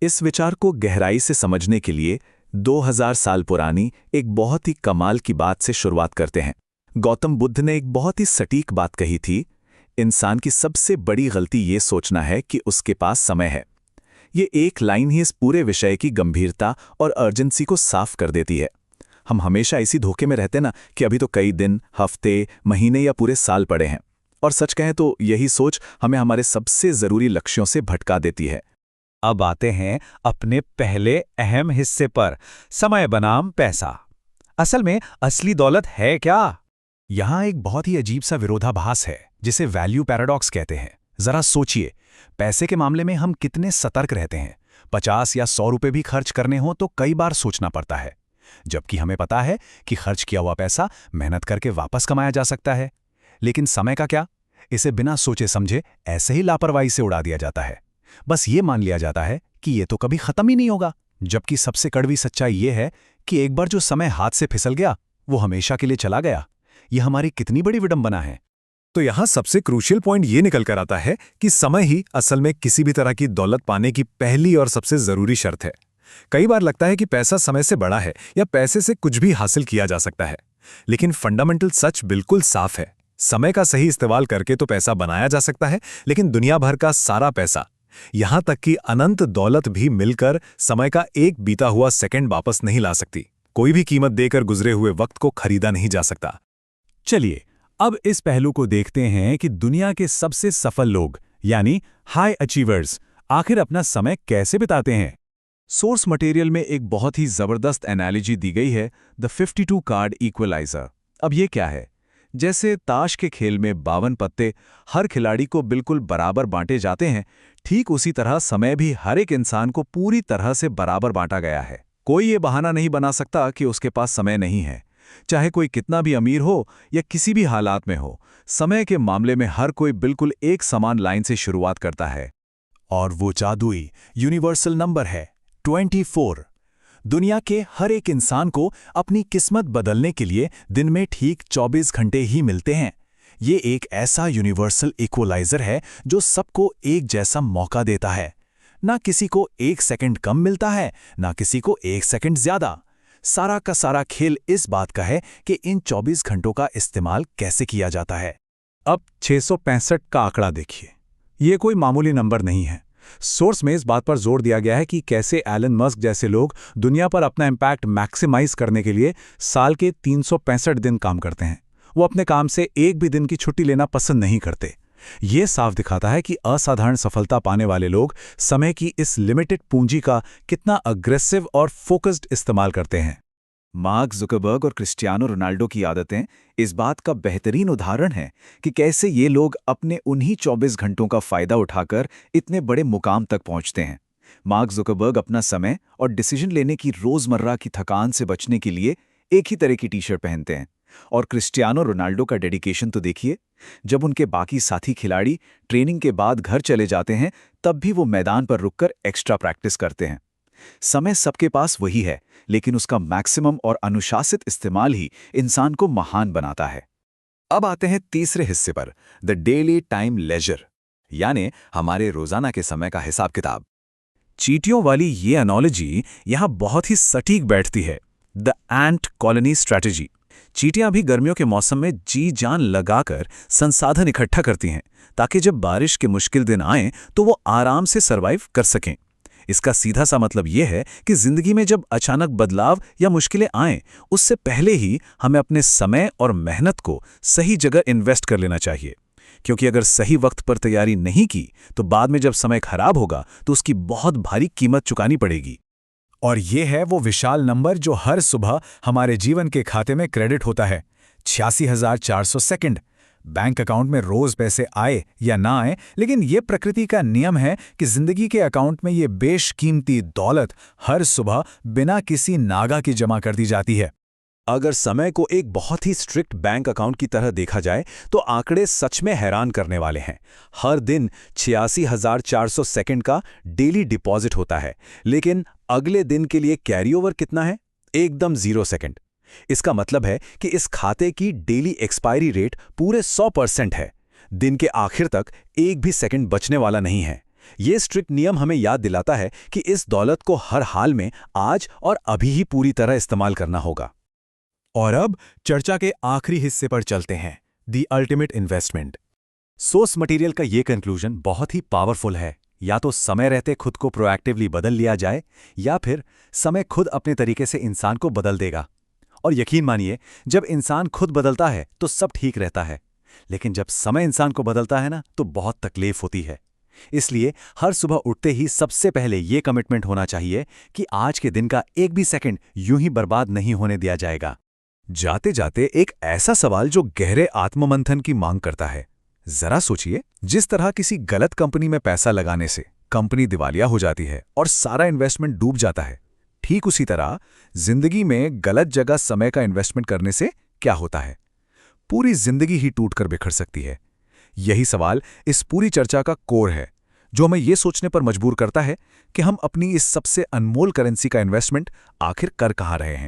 इस विचार को गहराई से समझने के लिए 2000 साल पुरानी एक बहुत ही कमाल की बात से शुरुआत करते हैं। गौतम बुद्ध ने एक बहुत ही सटीक बात कही थी, इंसान की सबसे बड़ी गलती ये सोचना है कि उसके पास समय है। ये एक लाइन ही इस पूरे विषय की गंभीरता और अर्जेंसी को साफ कर देती है। हम हमेशा इसी धोखे में रहते ना कि अभी तो कई दिन, हफ्ते, महीने या पूरे साल पड़े हैं। और सच कहें तो यही सोच हमें हमारे सबसे ज़रूरी लक्ष्यों से भटका देती है। अब आते हैं अपने पहले अहम हिस्से पर, समय बनाम पैसा। असल में असली दौलत है क्या? यहाँ एक बहुत ही अजीब सा विरोधाभास है जिसे वैल्यू पैराडॉक्स कहते हैं। जरा सोचिए, पैसे के मामले में हम कितने सतर्क रहते हैं। 50 या 100 रुपए भी खर्च करने हो तो कई बार सोचना पड़ता है, जबकि हमें पता है कि खर्च किया हुआ पैसा मेहनत करके वापस कमाया जा सकता है। लेकिन समय का क्या? इसे बिना सोचे समझे ऐसे ही लापरवाही से उड़ा दिया जाता है। बस ये मान लिया जाता है कि ये तो कभी खत्म ही नहीं होगा, जबकि सबसे कड़वी सच्चाई ये है कि एक बार जो समय हाथ से फिसल गया वो हमेशा के लिए चला गया। ये हमारी कितनी बड़ी विडंबना है। तो यहाँ सबसे क्रूशियल पॉइंट ये निकल कर आता है कि समय ही असल में किसी भी तरह की दौलत पाने की पहली और सबसे जरूरी शर्त है। कई बार लगता है कि पैसा समय से बड़ा है या पैसे से कुछ भी हासिल किया जा सकता है, लेकिन फंडामेंटल सच बिल्कुल साफ है। समय का सही इस्तेमाल करके तो पैसा बनाया जा सकता है, लेकिन दुनिया भर का सारा पैसा, यहां तक कि अनंत दौलत भी मिलकर समय का एक बीता हुआ सेकंड वापस नहीं ला सकती। कोई भी कीमत देकर गुजरे हुए वक्त को खरीदा नहीं जा सकता। चलिए अब इस पहलू को देखते हैं कि दुनिया के सबसे सफल लोग यानी हाई अचीवर्स आखिर अपना समय कैसे बिताते हैं। सोर्स मटेरियल में एक बहुत ही जबरदस्त एनालॉजी दी गई है, द 52 कार्ड इक्वलाइजर। अब ये क्या है? जैसे ताश के खेल में 52 पत्ते हर खिलाड़ी को बिल्कुल बराबर बांटे जाते हैं, ठीक उसी तरह समय भी हर एक इंसान को पूरी तरह से बराबर बांटा गया है। कोई ये बहाना नहीं बना सकता कि उसके पास समय नहीं है। चाहे कोई कितना भी अमीर हो या किसी भी हालात में हो, समय के मामले में हर कोई बिल्कुल एक समान लाइन से शुरुआत करता है। और वो जादुई यूनिवर्सल नंबर है 24। दुनिया के हर एक इंसान को अपनी किस्मत बदलने के लिए दिन में ठीक 24 घंटे ही मिलते हैं। ये एक ऐसा यूनिवर्सल इक्वलाइजर है जो सबको एक जैसा मौका देता है। ना किसी को 1 सेकंड कम मिलता है, ना किसी को 1 सेकंड ज्यादा। सारा का सारा खेल इस बात का है कि इन 24 घंटों का इस्तेमाल कैसे किया जाता है। अब 665 का आंकड़ा देखिए। ये कोई मामूली नंबर नहीं है। सोर्स में इस बात पर जोर दिया गया है कि कैसे एलन मस्क जैसे लोग दुनिया पर अपना इम्पैक्ट मैक्सिमाइज करने के लिए साल के 365 दिन काम करते हैं। वो अपने काम से एक भी दिन की छुट्टी लेना पसंद नहीं करते। ये साफ दिखाता है कि असाधारण सफलता पाने वाले लोग समय की इस लिमिटेड पूंजी का कितना अग्रेसिव और फोकस्ड इस्तेमाल करते हैं। मार्क जुकरबर्ग और क्रिस्टियानो रोनाल्डो की आदतें इस बात का बेहतरीन उदाहरण है कि कैसे ये लोग अपने उन्हीं 24 घंटों का फायदा उठाकर इतने बड़े मुकाम तक पहुंचते हैं। मार्क जुकरबर्ग अपना समय और डिसीजन लेने की रोजमर्रा की थकान से बचने के लिए एक ही तरह की टी-शर्ट पहनते हैं। और क्रिस्टियानो रोनाल्डो का डेडिकेशन तो देखिए, जब उनके बाकी साथी खिलाड़ी ट्रेनिंग के बाद घर चले जाते हैं, तब भी वो मैदान पर रुककर एक्स्ट्रा प्रैक्टिस करते हैं। समय सबके पास वही है, लेकिन उसका मैक्सिमम और अनुशासित इस्तेमाल ही इंसान को महान बनाता है। अब आते हैं तीसरे हिस्से पर, द डेली टाइम लेजर, यानी हमारे रोजाना के समय का हिसाब किताब। चींटियों वाली ये एनालॉजी यहां बहुत ही सटीक बैठती है। The ant colony strategy. चींटियां भी गर्मियों के मौसम में जी जान लगाकर संसाधन इकट्ठा करती हैं ताकि जब बारिश के मुश्किल दिन आएं तो वो आराम से सरवाइव कर सकें। इसका सीधा सा मतलब यह है कि जिंदगी में जब अचानक बदलाव या मुश्किलें आएं, उससे पहले ही हमें अपने समय और मेहनत को सही जगह इन्वेस्ट कर लेना चाहिए, क्योंकि अगर सही वक्त पर तैयारी नहीं की तो बाद में जब समय खराब होगा तो उसकी बहुत भारी कीमत चुकानी पड़ेगी। और ये है वो विशाल नंबर जो हर सुबह हमारे जीवन के खाते में क्रेडिट होता है, 86,400 सेकंड। बैंक अकाउंट में रोज पैसे आए या ना आए, लेकिन ये प्रकृति का नियम है कि जिंदगी के अकाउंट में ये बेशकीमती दौलत हर सुबह बिना किसी नागा की जमा कर दी जाती है। अगर समय को एक बहुत ही स्ट्रिक्ट बैंक अकाउंट की तरह देखा जाए तो आंकड़े सच में हैरान करने वाले हैं। हर दिन 86,400 सेकंड का डेली डिपॉजिट होता है, लेकिन अगले दिन के लिए कैरी ओवर कितना है? एकदम 0 सेकंड। इसका मतलब है कि इस खाते की डेली एक्सपायरी रेट पूरे 100% है। दिन के आखिर तक एक भी सेकंड बचने वाला नहीं है। ये स्ट्रिक्ट नियम हमें याद दिलाता है कि इस दौलत को हर हाल में आज और अभी ही पूरी तरह इस्तेमाल करना होगा। और अब चर्चा के आखिरी हिस्से पर चलते हैं, the ultimate investment. Source material का ये कंक्लूजन बहुत ही पावरफुल है। या तो समय रहते खुद को प्रोएक्टिवली बदल लिया जाए, या फिर समय खुद अपने तरीके से इंसान को बदल देगा। और यकीन मानिए, जब इंसान खुद बदलता है तो सब ठीक रहता है, लेकिन जब समय इंसान को बदलता है ना, तो बहुत तकलीफ होती है। इसलिए हर सुबह उठते ही सबसे पहले ये कमिटमेंट होना चाहिए कि आज के दिन का एक भी सेकंड यूं ही बर्बाद नहीं होने दिया जाएगा। जाते जाते एक ऐसा सवाल जो गहरे आत्ममंथन की मांग करता है। जरा सोचिए, जिस तरह किसी गलत कंपनी में पैसा लगाने से कंपनी दिवालिया हो जाती है और सारा इन्वेस्टमेंट डूब जाता है, ठीक उसी तरह जिंदगी में गलत जगह समय का इन्वेस्टमेंट करने से क्या होता है? पूरी जिंदगी ही टूटकर बिखर सकती है। यही सवाल इस पूरी चर्चा का कोर है, जो हमें ये सोचने पर मजबूर करता है कि हम अपनी इस सबसे अनमोल करेंसी का इन्वेस्टमेंट आखिर कर कहाँ रहे हैं।